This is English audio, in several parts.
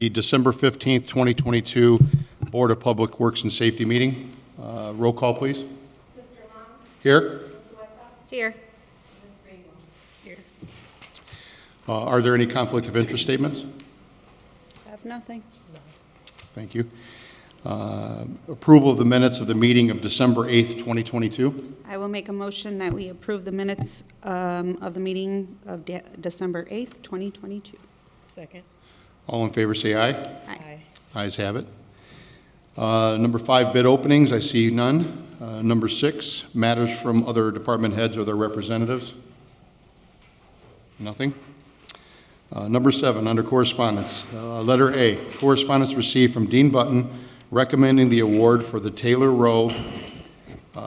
The December 15th, 2022 Board of Public Works and Safety meeting. Roll call, please. Mr. Long? Here. Ms. Wetha? Here. Ms. Greenwell? Here. Are there any conflict of interest statements? Have nothing. Thank you. Approval of the minutes of the meeting of December 8th, 2022. I will make a motion that we approve the minutes of the meeting of December 8th, 2022. Second. All in favor say aye. Aye. Ayes have it. Number 5, bid openings. I see none. Number 6, matters from other department heads or their representatives. Nothing. Number 7, under correspondence. Letter A, correspondence received from Dean Button recommending the award for the Taylor Row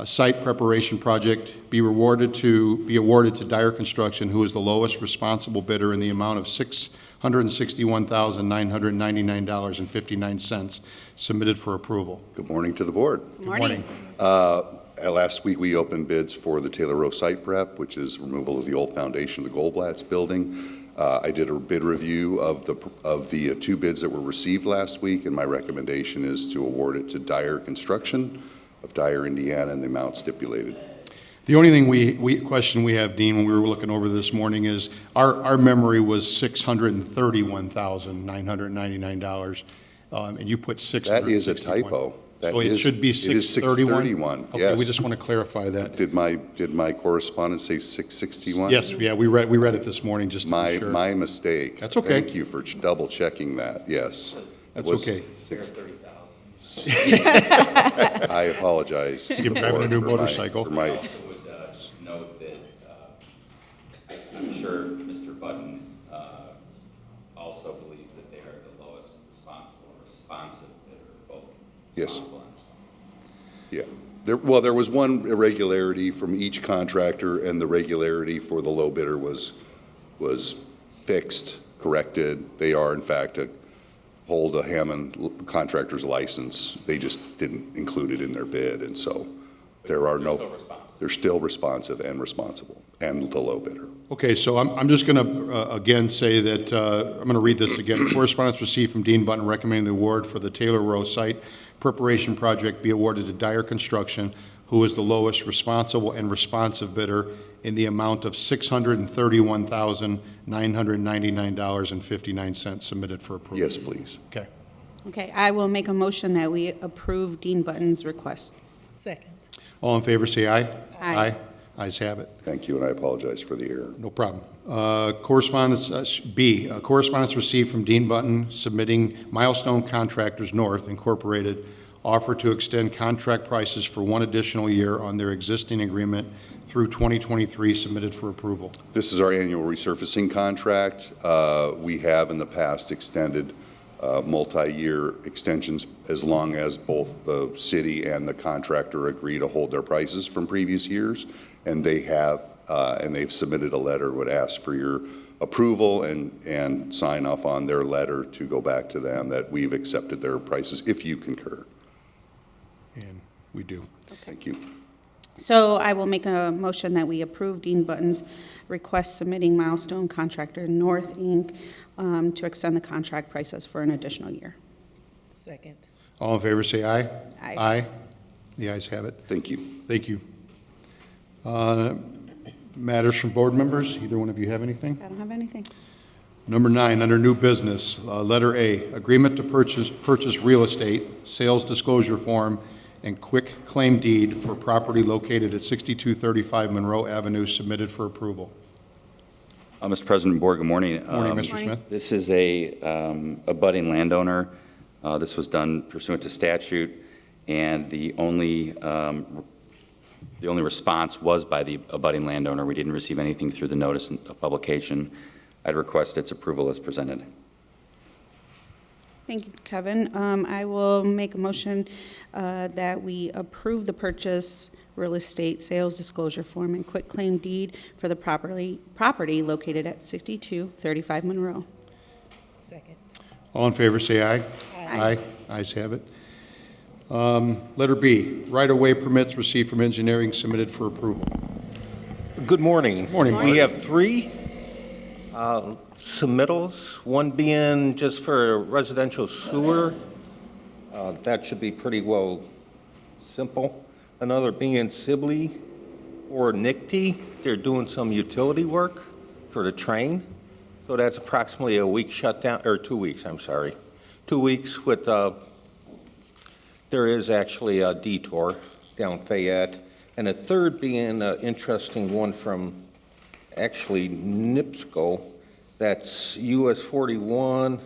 site preparation project be awarded to Dyer Construction, who is the lowest responsible bidder, in the amount of $661,999.59, submitted for approval. Good morning to the board. Good morning. Last week, we opened bids for the Taylor Row site prep, which is removal of the old foundation of the Goldblatt's building. I did a bid review of the 2 bids that were received last week, and my recommendation is to award it to Dyer Construction of Dyer, Indiana, in the amount stipulated. The only thing question we have, Dean, when we were looking over this morning is our memory was $631,999, and you put $661. That is a typo. So it should be 631? Okay, yes. we just want to clarify that. Did my correspondence say 661? Yes, yeah, we read it this morning just to be sure. My mistake. That's okay. Thank you for double checking that. Yes. That's okay. I apologize. You're driving a new motorcycle. I also would note that I'm sure Mr. Button also believes that they are the lowest responsive bidder, both. Yes. responsible and responsible. Yeah. There was one irregularity from each contractor, and the regularity for the low bidder was fixed, corrected. They are, in fact, hold a Hammond contractor's license. They just didn't include it in their bid, and so they're still responsive and responsible, and the low bidder. Okay, so I'm just going to again say that I'm going to read this again. Correspondence received from Dean Button recommending the award for the Taylor Row site preparation project be awarded to Dyer Construction, who is the lowest responsible and responsive bidder, in the amount of $631,999.59, submitted for approval. Yes, please. Okay. Okay, I will make a motion that we approve Dean Button's request. Second. All in favor say aye. Aye. Ayes have it. Thank you, and I apologize for the error. No problem. Correspondence B, correspondence received from Dean Button submitting Milestone Contractors North Incorporated offer to extend contract prices for 1 additional year on their existing agreement through 2023, submitted for approval. This is our annual resurfacing contract. We have in the past extended multi-year extensions as long as both the city and the contractor agree to hold their prices from previous years, and they have, and they've submitted a letter, would ask for your approval and sign off on their letter to go back to them that we've accepted their prices, if you concur. And we do. Thank you. So I will make a motion that we approve Dean Button's request submitting Milestone Contractor North, Inc. To extend the contract prices for an additional year. Second. All in favor say aye. Aye. Aye. The ayes have it. Thank you. Thank you. Matters from board members. Either one of you have anything? I don't have anything. Number 9, under new business, letter A, agreement to purchase real estate, sales disclosure form, and quick claim deed for property located at 6235 Monroe Avenue, submitted for approval. Mr. President, Board, good morning. Morning, Mr. Morning. Smith. This is a budding landowner. This was done pursuant to statute, and the only response was by the abutting landowner. We didn't receive anything through the notice of publication. I'd request its approval as presented. Thank you, Kevin. I will make a motion that we approve the purchase real estate sales disclosure form and quitclaim deed for the property located at 6235 Monroe. Second. All in favor say aye. Aye. Ayes have it. Letter B, right-of-way permits received from engineering, submitted for approval. Good morning. Morning, We Mark. have 3. submittals, one being just for residential sewer. That should be pretty well simple. Another being Sibley or Nickty. They're doing some utility work for the train. So that's approximately a week shutdown, or 2 weeks, I'm sorry. 2 weeks with, there is actually a detour down Fayette. And a third being an interesting one from actually NIPSCO. That's US 41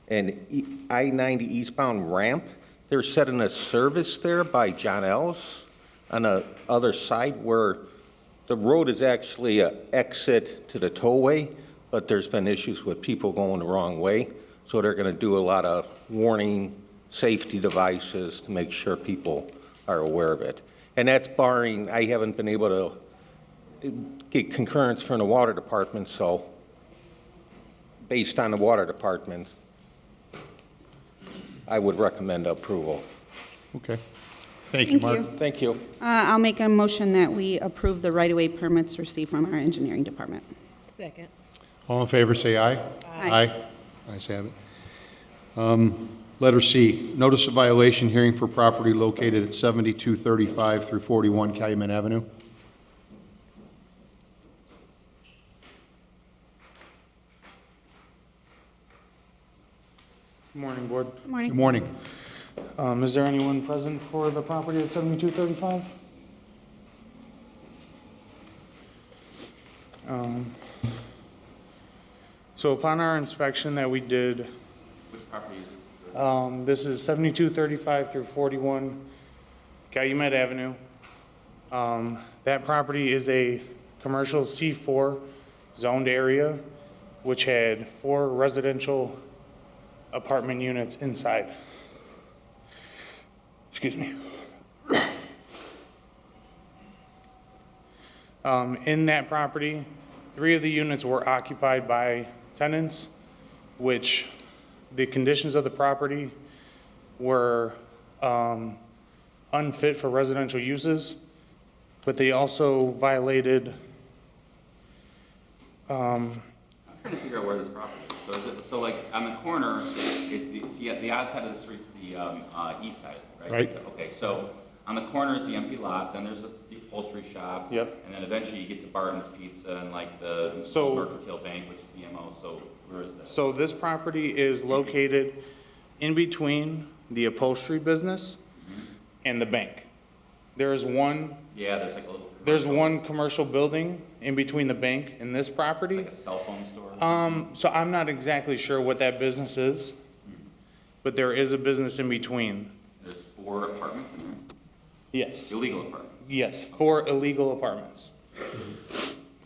and I-90 eastbound ramp. They're setting a service there by John L's on the other side where the road is actually an exit to the tollway, but there's been issues with people going the wrong way. So they're going to do a lot of warning safety devices to make sure people are aware of it. And that's barring, I haven't been able to get concurrence from the water department, so based on the water department, I would recommend approval. Okay. Thank you, Thank Mark. you. Thank you. I'll make a motion that we approve the right-of-way permits received from our engineering department. Second. All in favor, say aye. Aye. Ayes have it. Letter C, notice of violation hearing for property located at 7235 through 41 Calumet Avenue. Good morning, Board. Good morning. Good morning. Is there anyone present for the property at 7235? So upon our inspection that we did, Which property is this? this is 7235 through 41 Calumet Avenue. That property is a commercial C4 zoned area, which had 4 residential apartment units inside. Excuse me. In that property, 3 of the units were occupied by tenants, which the conditions of the property were unfit for residential uses, but they also violated, I'm trying to figure out where this property is. So is it, so like on the corner, it's the odd side of the street's the east side, right? Right. Okay, so on the corner is the empty lot, then there's the upholstery shop. Yep. And then eventually you get to Barton's Pizza and like the So- Mercantile Bank, which is BMO, so where is this? so this property is located in between the upholstery business and the bank. There's one Yeah, there's like a little. There's commercial- one commercial building in between the bank and this It's property. like a cell phone store or something. So I'm not exactly sure what that business is, but there is a business in between. There's 4 apartments in there, Yes, illegal apartments. yes, 4 illegal apartments.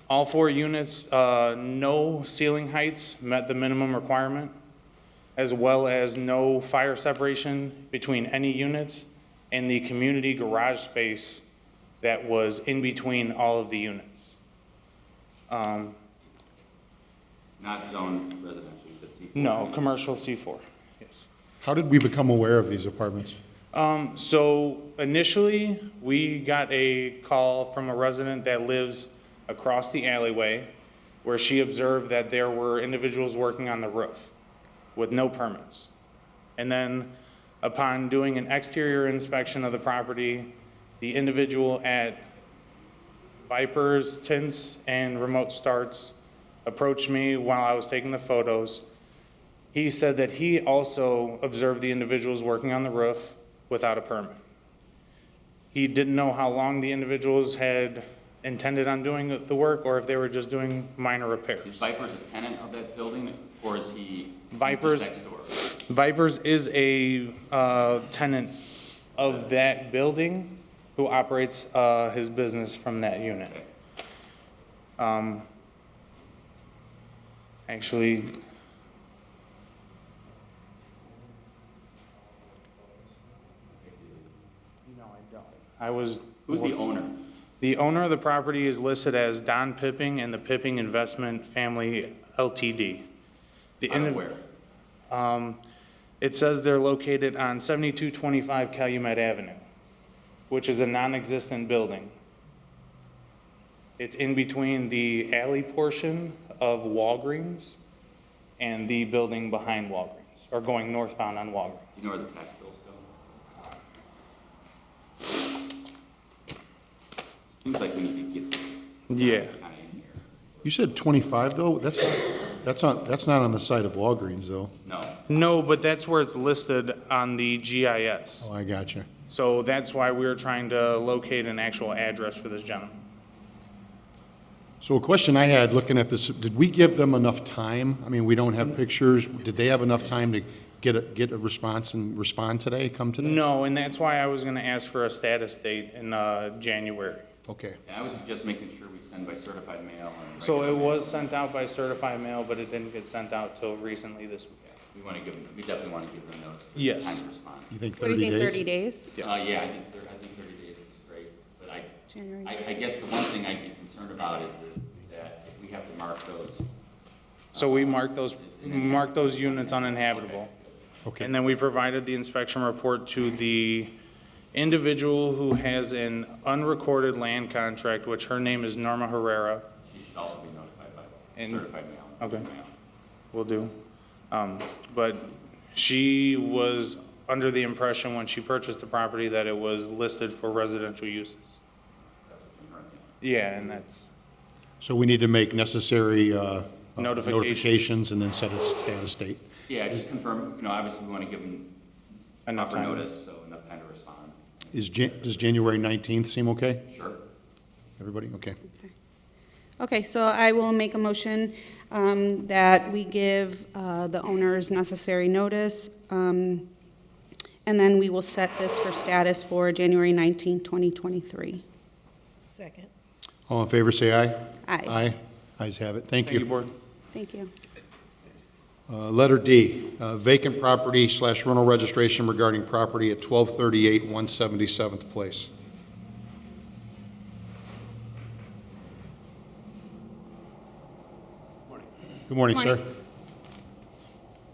All 4 units, no ceiling heights met the minimum requirement, as well as no fire separation between any units and the community garage space that was in between all of the units. Not zoned residential, you said C4. No, commercial C4, yes. How did we become aware of these apartments? So initially, we got a call from a resident that lives across the alleyway where she observed that there were individuals working on the roof with no permits. And then upon doing an exterior inspection of the property, the individual at Vipers, Tints, and Remote Starts approached me while I was taking the photos. He said that he also observed the individuals working on the roof without a permit. He didn't know how long the individuals had intended on doing the work or if they were just doing minor Is repairs. Vipers a tenant of that building, or is he Vipers- just next door? Vipers is a tenant of that building who operates his business from that unit. Okay. Actually, no, I don't. I was. Who's the owner? The owner of the property is listed as Don Pipping and the Pipping Investment Family LTD. The Out of indiv- where? It says they're located on 7225 Calumet Avenue, which is a non-existent building. It's in between the alley portion of Walgreens and the building behind Walgreens, or going northbound on Walgreens. You know where the tax bills go? Seems like we need to get this Yeah. kind of in here. You said 25, though? That's not on the site of Walgreens, though. No, No, but that's where it's listed on the GIS. Oh, I got you. So that's why we were trying to locate an actual address for this gentleman. So a question I had, looking at this, did we give them enough time? I mean, we don't have pictures. Did they have enough time to get a response and respond today, come today? No, and that's why I was gonna ask for a status date in, January. Okay. and I would suggest making sure we send by certified mail and. So it regular mail. was sent out by certified mail, but it didn't get sent out till recently this week. We want to give them, we definitely want to give them notice. Yes. Time to respond. You think What do 30 you days? think, 30 days? Yes. Yeah, I think 30 days is great, but January. I guess the one thing I'd be concerned about is that if we have to mark those. So we marked those units uninhabitable. Okay. And then we provided the inspection report to the individual who has an unrecorded land contract, which her name is Norma Herrera. She should also be notified by And- certified mail. Okay. Mail. Will do. But she was under the impression when she purchased the property that it was listed for residential uses. Yeah, and that's, So we need to make necessary Notifications. notifications and then set a status date. Yeah, just confirm, obviously we want to give them enough proper time. notice, so enough time to respond. Does January 19th seem okay? Sure. Everybody? Okay. Okay, so I will make a motion that we give the owners necessary notice, and then we will set this for status for January 19, 2023. Second. All in favor, say aye. Aye. Aye. Ayes have it. Thank Thank you, you. Board. Thank you. Letter D, vacant property / rental registration regarding property at 1238 177th Place. Good morning, sir. Morning.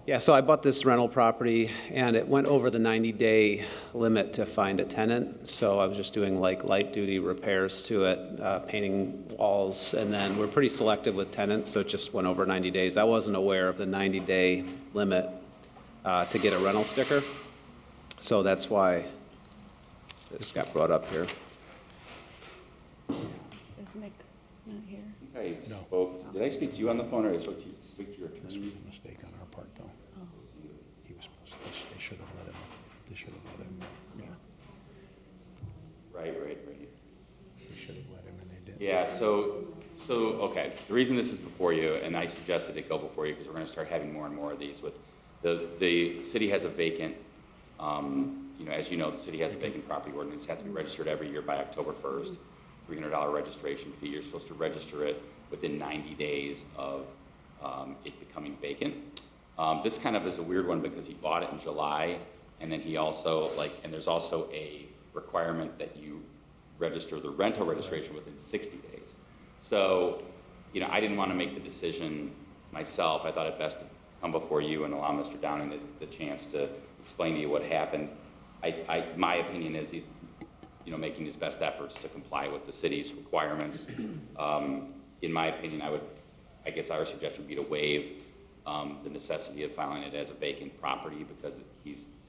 Yeah, so I bought this rental property, and it went over the 90-day limit to find a tenant, so I was just doing like light-duty repairs to it, painting walls, and then we're pretty selective with tenants, so it just went over 90 days. I wasn't aware of the 90-day limit to get a rental sticker, so that's why this got brought up here. Is Nick not here? Okay, spoke, did I speak to you on the phone or did I speak to your This attorney? was a mistake on our part, though. He was supposed to, they should have let him, yeah. Right. They should have let him, and they did. Yeah, so, okay, the reason this is before you, and I suggested it go before you, because we're gonna start having more and more of these with, the city has a vacant, as you know, the city has a vacant property ordinance, it has to be registered every year by October 1st, $300 registration fee, you're supposed to register it within 90 days of it becoming vacant. This kind of is a weird one because he bought it in July, and then he also, and there's also a requirement that you register the rental registration within 60 days. So, I didn't want to make the decision myself. I thought it best to come before you and allow Mr. Downing the chance to explain to you what happened. My opinion is he's, making his best efforts to comply with the city's requirements. In my opinion, I guess our suggestion would be to waive the necessity of filing it as a vacant property because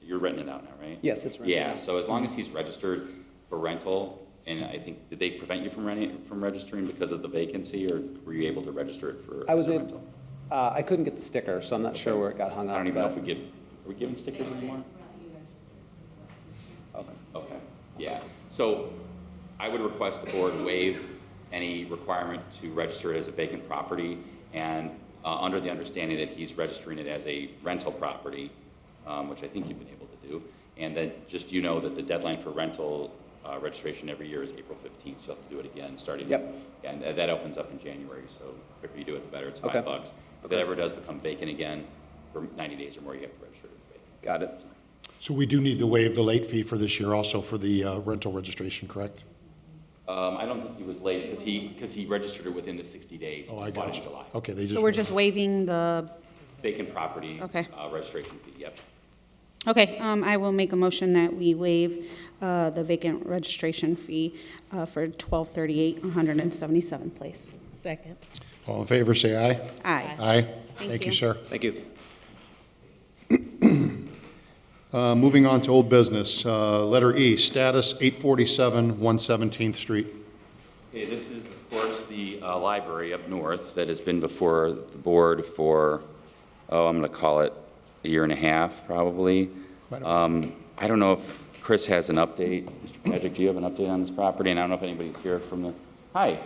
you're renting it out now, right? Yes, it's rented Yeah, out. so as long as he's registered for rental, and I think, did they prevent you from registering because of the vacancy, or were you able to register it for I was for able, I couldn't get the sticker, so I'm not sure where it got hung up. I don't even know if but- are we giving stickers anymore? Okay, yeah. So I would request the board waive any requirement to register it as a vacant property, and under the understanding that he's registering it as a rental property, which I think you've been able to do, and then just that the deadline for rental registration every year is April 15th, so you'll have to do it again starting. Yep. And that opens up in January, so the quicker you do it, the better. It's Okay. $5. If it ever does become vacant again, for 90 days or more, you have to register it as vacant. Got it. So we do need to waive the late fee for this year also for the rental registration, correct? I don't think he was late because he registered it within the 60 days. Oh, I He bought it got in you. July. Okay, they just. So we're just waiving the, Vacant property. Okay. Registration fee, yep. okay, I will make a motion that we waive the vacant registration fee for 1238 177th Place. Second. All in favor, say aye. Aye. Aye. Thank Thank you, you. sir. Thank you. Moving on to old business. Letter E, status 847 117th Street. Okay, this is, of course, the library up north that has been before the board for, I'm going to call it a year and a half, probably. Quite a while. I don't know if Chris has an update. Mr. Patrick, do you have an update on this property? And I don't know if anybody's here from the, hi,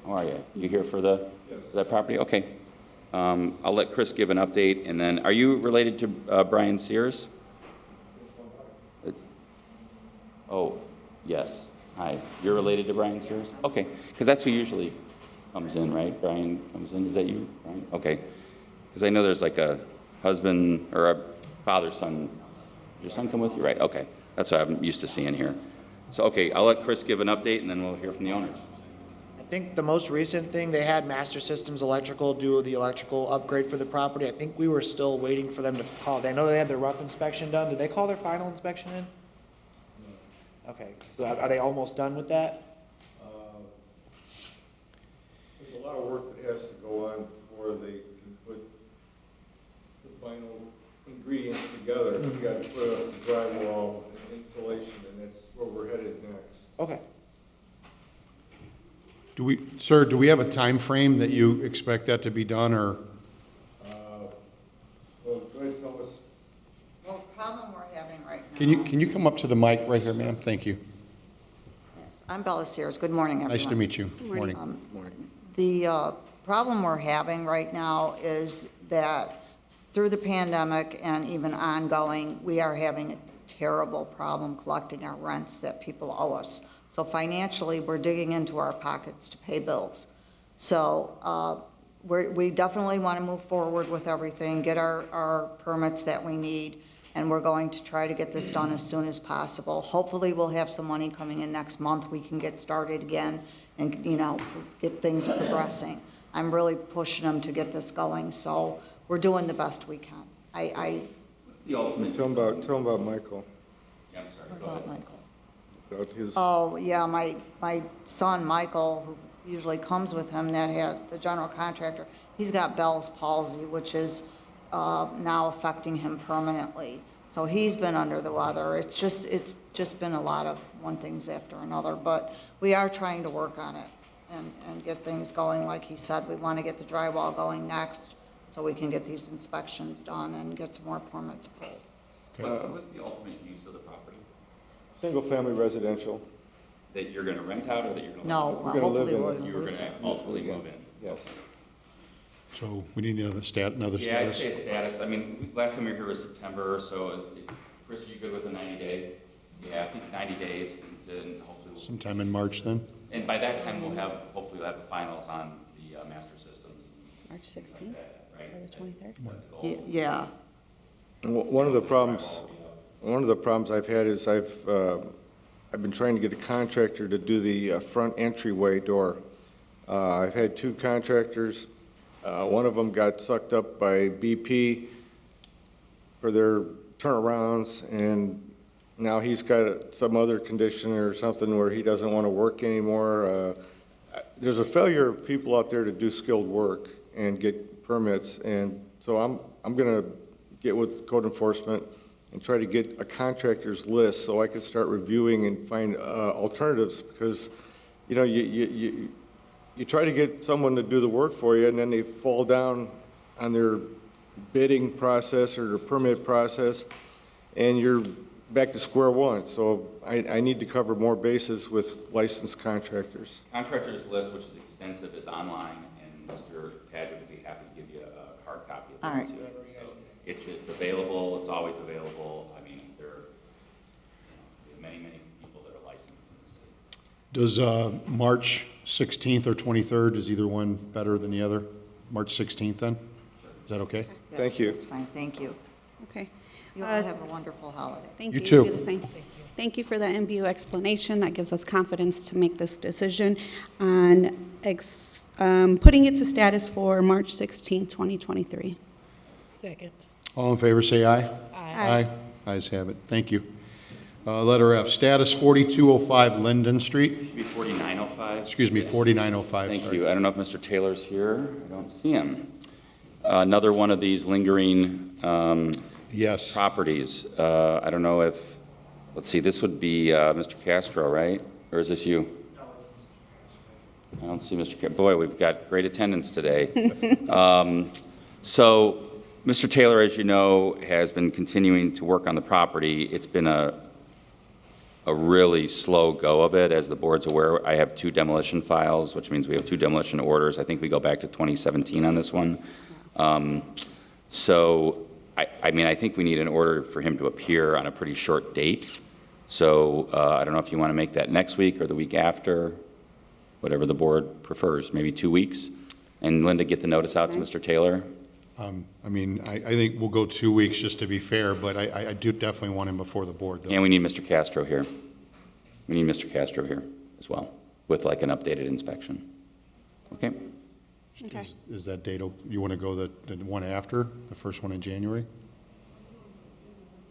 how are you? You here for the, for that property? Okay. I'll let Chris give an update, and then, are you related to Brian Sears? Oh, yes. Hi. You're related to Brian Sears? Okay. Because that's who usually comes in, right? Brian comes in. Is that you, Brian? Okay. Because I know there's like a husband or a father-son. Your son come with you, right? Okay. That's what I'm used to seeing here. So, okay, I'll let Chris give an update, and then we'll hear from the owners. I think the most recent thing, they had Master Systems Electrical do the electrical upgrade for the property. I think we were still waiting for them to call. I know they had their rough inspection done. Did they call their final inspection in? Okay, so are they almost done with that? There's a lot of work that has to go on before they can put the final ingredients together. You got to put up the drywall and insulation, and that's where we're headed next. Okay. Sir, do we have a time frame that you expect that to be done, or? Well, go ahead and tell us. Well, the problem we're having right now. Can you come up to the mic right here, ma'am? Thank you. Yes, I'm Bella Sears. Good morning, everyone. Nice to meet you. Morning. The problem we're having right now is that through the pandemic and even ongoing, we are having a terrible problem collecting our rents that people owe us. So financially, we're digging into our pockets to pay bills. So we definitely want to move forward with everything, get our permits that we need, and we're going to try to get this done as soon as possible. Hopefully, we'll have some money coming in next month. We can get started again and, get things progressing. I'm really pushing them to get this going, so we're doing the best we can. What's the ultimate? Tell them about Michael. Yeah, I'm sorry. What Go ahead. about Michael? About his, Oh, yeah, my son, Michael, who usually comes with him, that had the general contractor, he's got Bell's palsy, which is now affecting him permanently. So he's been under the weather. It's just been a lot of one things after another, but we are trying to work on it and get things going. Like he said, we want to get the drywall going next so we can get these inspections done and get some more permits pulled. What's the ultimate use of the property? single-family residential. That you're going to rent out, or that you're going to? No, We're gonna live hopefully in we're it. going You to were live going there. to ultimately move in? Yes. So we need another Yeah, I'd status? say a status. I mean, last time we were here was September, so Chris, you good with a 90-day? Yeah, I think 90 days, and hopefully we'll. Sometime in March then? And by that time, hopefully we'll have the finals on the master systems. March 16th Right? or the 23rd? Yeah, One of the problems I've had is I've been trying to get a contractor to do the front entryway door. I've had two contractors. One of them got sucked up by BP for their turnarounds, and now he's got some other condition or something where he doesn't want to work anymore. There's a failure of people out there to do skilled work and get permits, and so I'm going to get with code enforcement and try to get a contractor's list so I can start reviewing and find alternatives, because, you know, you try to get someone to do the work for you, and then they fall down on their bidding process or their permit process, and you're back to square one. So I need to cover more bases with licensed contractors. Contractors list, which is extensive, is online, and Mr. Patrick would be happy to give you a hard copy of All it right. too. So it's available, it's always available. I mean, there are many, many people that are licensed in the city. Does March 16th or 23rd, is either one better than the other? March 16th then? Is that okay? yeah, Thank you. that's fine, thank you. Okay. You all have a wonderful holiday. Thank You you. too. Do the same. Thank you for the MBU explanation. That gives us confidence to make this decision on putting it to status for March 16th, 2023. Second. All in favor, say aye. Aye. Ayes have it. Thank you. Letter F, status 4205 Linden Street. Should be 4905. Excuse me, Yes. 4905. Thank sorry. you. I don't know if Mr. Taylor's here. I don't see him. Another one of these lingering Yes. properties. I don't know if, let's see, this would be Mr. Castro, right? Or is this you? I don't see Mr. Boy, we've got great attendance today. So, Mr. Taylor, as you know, has been continuing to work on the property. It's been a really slow go of it, as the board's aware. I have 2 demolition files, which means we have 2 demolition orders. I think we go back to 2017 on this one. So, I mean, I think we need an order for him to appear on a pretty short date. So, I don't know if you want to make that next week or the week after, whatever the board prefers, maybe 2 weeks. And Linda, get the notice out to Mr. Taylor. I mean, I think we'll go 2 weeks just to be fair, but I do definitely want him before the board, though. And we need Mr. Castro here. We need Mr. Castro here as well, with like an updated inspection. Okay? Okay. Is that date, you want to go the one after, the first one in January?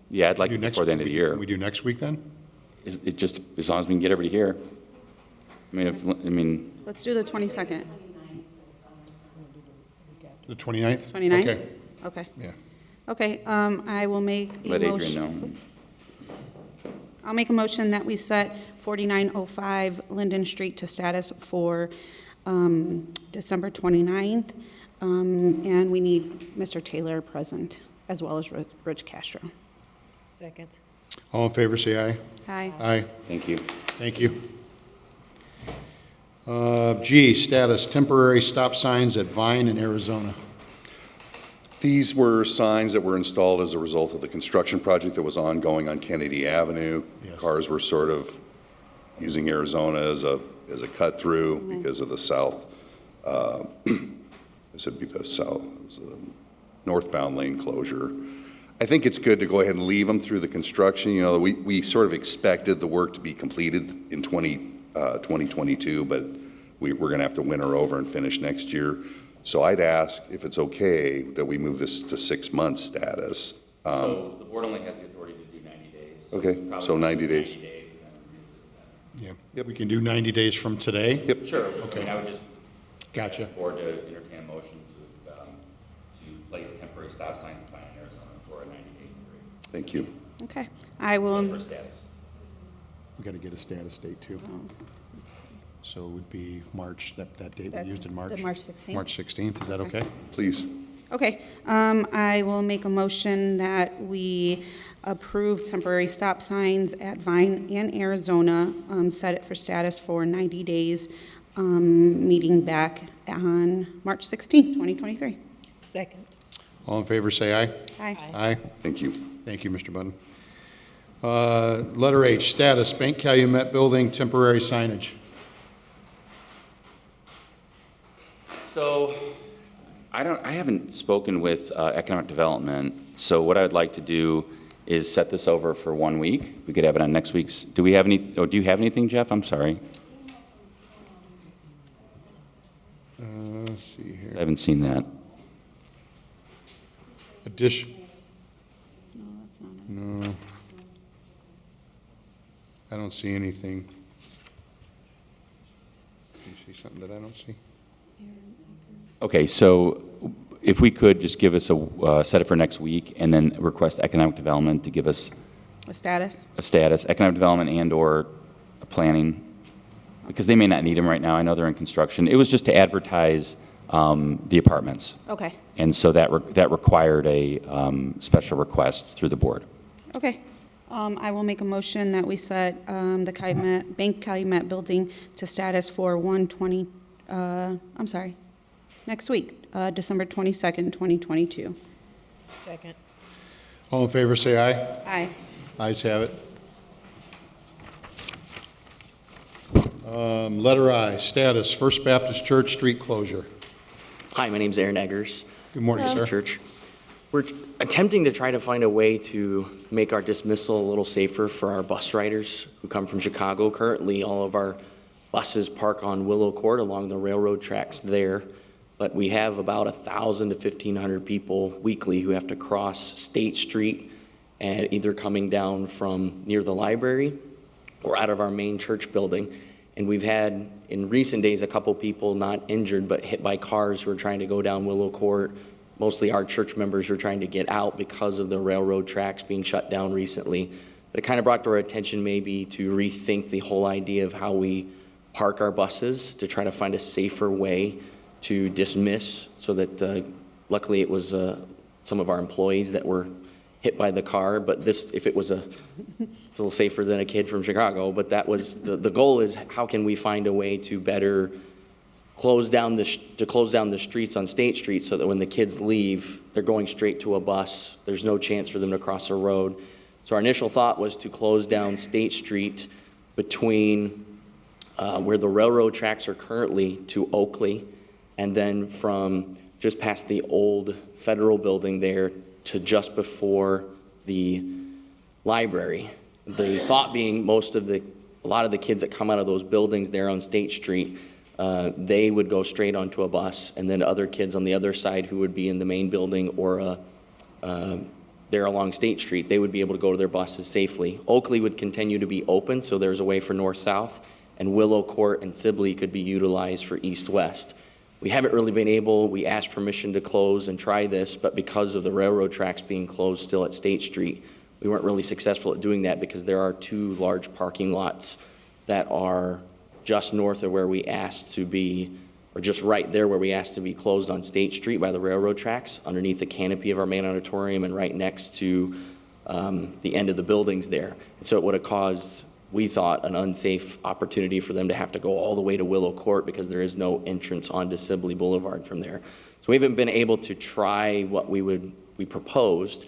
Yeah, I'd like Do it next- before the end of the year. Can we do next week then? It just, as long as we can get everybody here. I mean, Let's do the 22nd. The 29th? 29th? Okay, Okay. yeah. Okay, I will make a let Adrian motion. know. I'll make a motion that we set 4905 Linden Street to status for December 29th. And we need Mr. Taylor present, as well as Rich Castro. Second. All in favor, say aye. Aye. Aye, Thank you. thank you. G, status, temporary stop signs at Vine in Arizona. These were signs that were installed as a result of the construction project that was ongoing on Kennedy Avenue. Yes. Cars were sort of using Arizona as a cut-through because of the south, this would be the south, it was a northbound lane closure. I think it's good to go ahead and leave them through the construction. You know, we sort of expected the work to be completed in 2022, but we're going to have to winter over and finish next year. So I'd ask if it's okay that we move this to 6-month status. So the board only has the authority to do 90 days. Okay, Probably so 90 do days. 90 days and then revisit that. Yeah, yep, we can do 90 days from today? Yep. Sure. Okay. I mean, I would just Gotcha. ask the board to entertain a motion to place temporary stop signs in Vine, Arizona for a 90-day period. Thank you. Okay, I will, For status. We got to get a status date, too. So it would be March, that date we That's used in March? the March 16th. March 16th, is that okay? Please. okay, I will make a motion that we approve temporary stop signs at Vine and Arizona, set it for status for 90 days, meeting back on March 16th, 2023. Second. All in favor, say aye. Aye. Aye. Thank you. Thank you, Mr. Budden. Letter H, status, Bank Calumet Building, temporary signage. So, I haven't spoken with economic development, so what I'd like to do is set this over for 1 week. We could have it on next week's, do you have anything, Jeff? I'm sorry. Let's see I here. haven't seen that. Addition. No. I don't see anything. Do you see something that I don't see? Okay, so if we could just give us set it for next week, and then request economic development to give us A status? a status, economic development and/or planning, because they may not need them right now. I know they're in construction. It was just to advertise the apartments. Okay, And so that required a special request through the board. okay. I will make a motion that we set the Bank Calumet Building to status for next week, December 22nd, 2022. Second. All in favor, say aye. Aye. Ayes have it. Letter I, status, First Baptist Church street closure. Hi, my name's Aaron Eggers. Good morning, sir. Church. We're attempting to try to find a way to make our dismissal a little safer for our bus riders who come from Chicago. Currently, all of our buses park on Willow Court along the railroad tracks there, but we have about 1,000 to 1,500 people weekly who have to cross State Street and either coming down from near the library or out of our main church building. And we've had, in recent days, a couple people not injured, but hit by cars who are trying to go down Willow Court. Mostly our church members who are trying to get out because of the railroad tracks being shut down recently. But it kind of brought to our attention maybe to rethink the whole idea of how we park our buses, to try to find a safer way to dismiss, so that luckily it was some of our employees that were hit by the car, but this, if it was it's a little safer than a kid from Chicago, but that was, the goal is how can we find a way to better close down the streets on State Street so that when the kids leave, they're going straight to a bus. There's no chance for them to cross a road. So our initial thought was to close down State Street between where the railroad tracks are currently to Oakley, and then from just past the old federal building there to just before the library. The thought being a lot of the kids that come out of those buildings there on State Street, they would go straight onto a bus, and then other kids on the other side who would be in the main building or there along State Street, they would be able to go to their buses safely. Oakley would continue to be open, so there's a way for north-south, and Willow Court and Sibley could be utilized for east-west. We haven't really been able, we asked permission to close and try this, but because of the railroad tracks being closed still at State Street, we weren't really successful at doing that because there are two large parking lots that are just north of where we asked to be, or just right there where we asked to be closed on State Street by the railroad tracks, underneath the canopy of our main auditorium and right next to the end of the buildings there. And so it would have caused, we thought, an unsafe opportunity for them to have to go all the way to Willow Court because there is no entrance onto Sibley Boulevard from there. So we haven't been able to try what we proposed,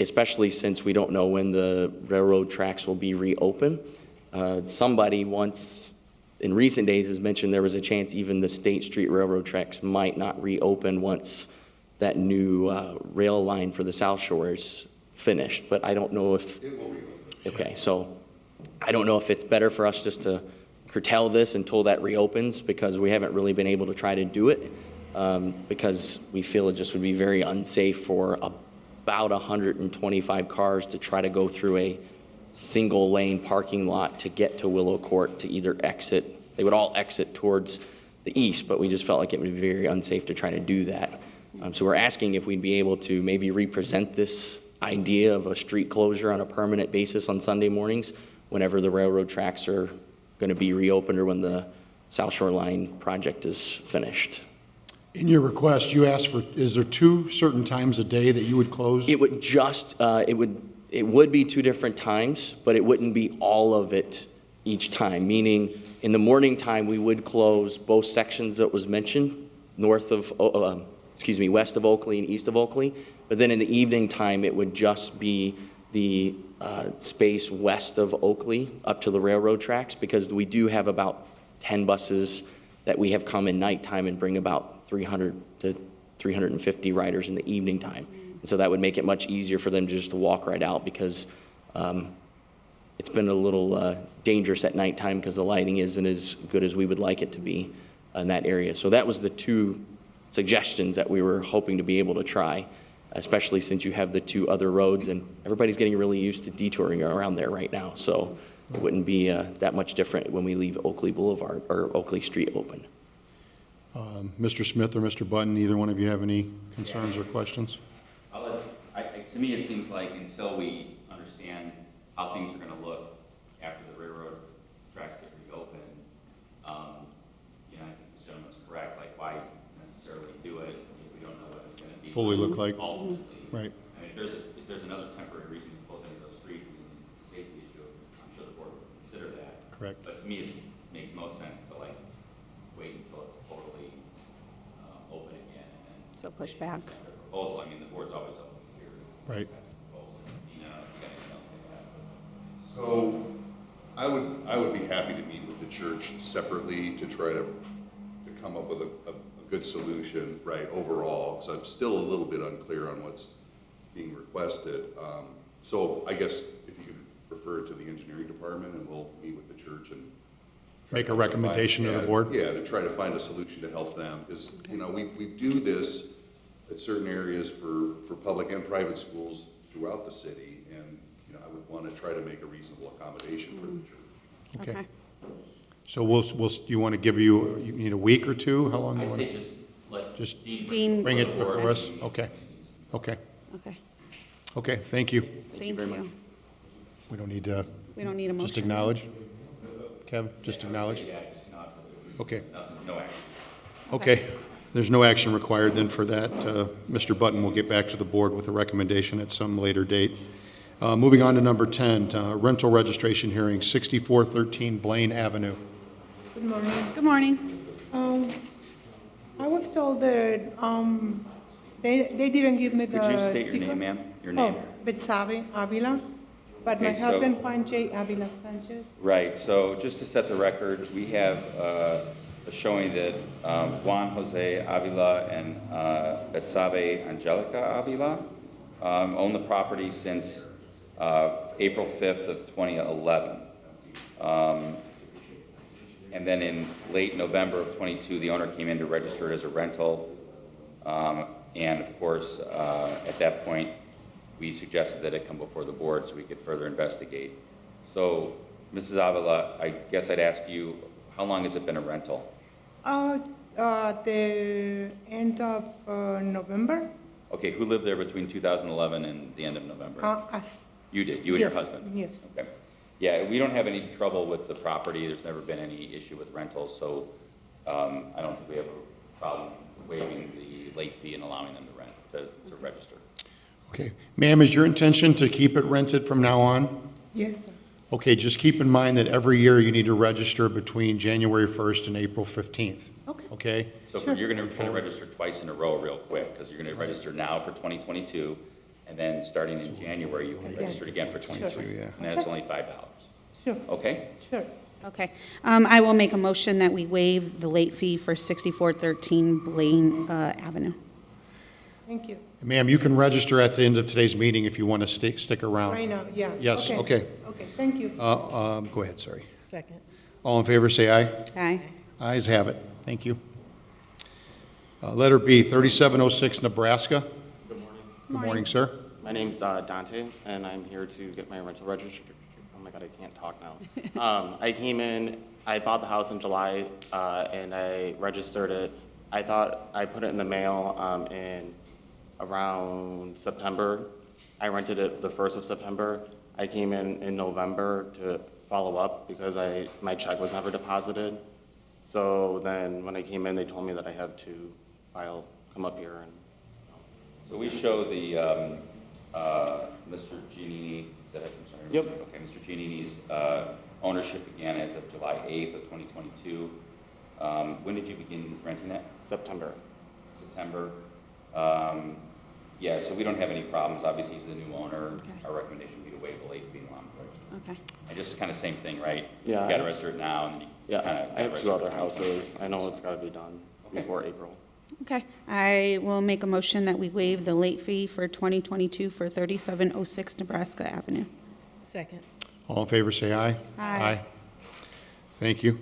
especially since we don't know when the railroad tracks will be reopened. Somebody once, in recent days, has mentioned there was a chance even the State Street railroad tracks might not reopen once that new rail line for the South Shore is finished. But I don't know if... It will reopen. Okay, so I don't know if it's better for us just to curtail this until that reopens, because we haven't really been able to try to do it, because we feel it just would be very unsafe for about 125 cars to try to go through a single lane parking lot to get to Willow Court to either exit. They would all exit towards the east, but we just felt like it would be very unsafe to try to do that. So we're asking if we'd be able to maybe represent this idea of a street closure on a permanent basis on Sunday mornings whenever the railroad tracks are going to be reopened or when the South Shore Line project is finished. In your request, you asked for, is there two certain times a day that you would close? It would just, it would be two different times, but it wouldn't be all of it each time, meaning in the morning time, we would close both sections that was mentioned, west of Oakley and east of Oakley, but then in the evening time, it would just be the space west of Oakley up to the railroad tracks, because we do have about 10 buses that we have come in nighttime and bring about 300 to 350 riders in the evening time. And so that would make it much easier for them just to walk right out, because it's been a little dangerous at nighttime because the lighting isn't as good as we would like it to be in that area. So that was the two suggestions that we were hoping to be able to try, especially since you have the two other roads and everybody's getting really used to detouring around there right now. So it wouldn't be that much different when we leave Oakley Boulevard or Oakley Street open. Mr. Smith or Mr. Button, either one of you have any concerns or questions? To me, it seems like until we understand how things are going to look after the railroad tracks get reopened, I think this gentleman's correct. Like, why necessarily do it if we don't know what it's going to be Fully look like? ultimately? Right. I mean, if there's another temporary reason to close any of those streets, it's a safety issue. I'm sure the board would consider that. Correct. But to me, it makes most sense to wait until it's totally open again and then. So push back. Proposal. I mean, the board's always open to hear. Right. So I would be happy to meet with the church separately to try to come up with a good solution, right, overall, because I'm still a little bit unclear on what's being requested. So I guess if you could refer it to the engineering department and we'll meet with the church and Make a recommendation to the board? Yeah, to try to find a solution to help them, because, we do this at certain areas for public and private schools throughout the city, and, you know, I would want to try to make a reasonable accommodation for the church. Okay. So you want to you need a week or two? How long do you I'd want? say just let Just Dean, bring it before us? Okay. Okay. okay, Okay, thank you. thank you. We don't need to, We don't need a just motion. acknowledge? Kev, just acknowledge? Yeah, just not, Okay. no action. Okay, there's no action required then for that. Mr. Button will get back to the board with a recommendation at some later date. Moving on to number 10, rental registration hearing, 6413 Blaine Avenue. Good morning. Good morning. I was told that they didn't give me the Could you state your sticker. name, ma'am? Your name? Oh, Betsabe Avila, but my Okay, so- husband Juan J. Avila Sanchez. Right, so just to set the record, we have a showing that Juan Jose Avila and Betsabe Angelica Avila own the property since April 5th of 2011. And then in late November of '22, the owner came in to register it as a rental. And of course, at that point, we suggested that it come before the board so we could further investigate. So, Mrs. Avila, I guess I'd ask you, how long has it been a rental? The end of November. Okay, who lived there between 2011 and the end of November? Us. You did, you and your Yes, husband? yes. Okay. Yeah, we don't have any trouble with the property. There's never been any issue with rentals, so I don't think we have a problem waiving the late fee and allowing them to rent, to register. Okay. Ma'am, is your intention to keep it rented from now on? Yes, sir. Okay, just keep in mind that every year you need to register between January 1st and April 15th. Okay. Okay? So you're going to register twice in a row real quick, because you're going to register now for 2022, and then starting in January, you can register it again for 23. Yeah. And that's only $5. Sure, Okay? sure. Okay. I will make a motion that we waive the late fee for 6413 Blaine Avenue. Thank you. Ma'am, you can register at the end of today's meeting if you want to stick around. Right now, yeah. Yes, okay. Okay, thank you. Go ahead, sorry. Second. All in favor, say aye. Aye. Ayes have it. Thank you. Letter B, 3706 Nebraska. Good morning. Good morning, sir. My name's Dante, and I'm here to get my rental registration. Oh my God, I can't talk now. I came in, I bought the house in July, and I registered it. I thought I put it in the mail in around September. I rented it the 1st of September. I came in November to follow up because my check was never deposited. So then when I came in, they told me that I have to come up here and. So we show the, Mr. Giannini, I'm sorry. Yep. Okay, Mr. Giannini's ownership began as of July 8th of 2022. When did you begin renting that? September. September. Yeah, so we don't have any problems. Obviously, he's the new owner. Okay. Our recommendation would be to waive the late fee and allow him to register. Okay. And just kind of same thing, right? Yeah. You got to register it now, and then you Yeah, kind of. I have 2 other houses. I know it's gotta be done before April. Okay. I will make a motion that we waive the late fee for 2022 for 3706 Nebraska Avenue. Second. All in favor, say aye. Aye. Thank you.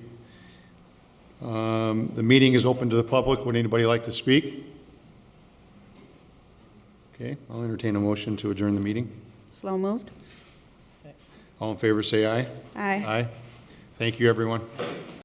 The meeting is open to the public. Would anybody like to speak? Okay, I'll entertain a motion to adjourn the meeting. Slow moved? Second. All in favor, say aye. Aye. Aye. Thank you, everyone.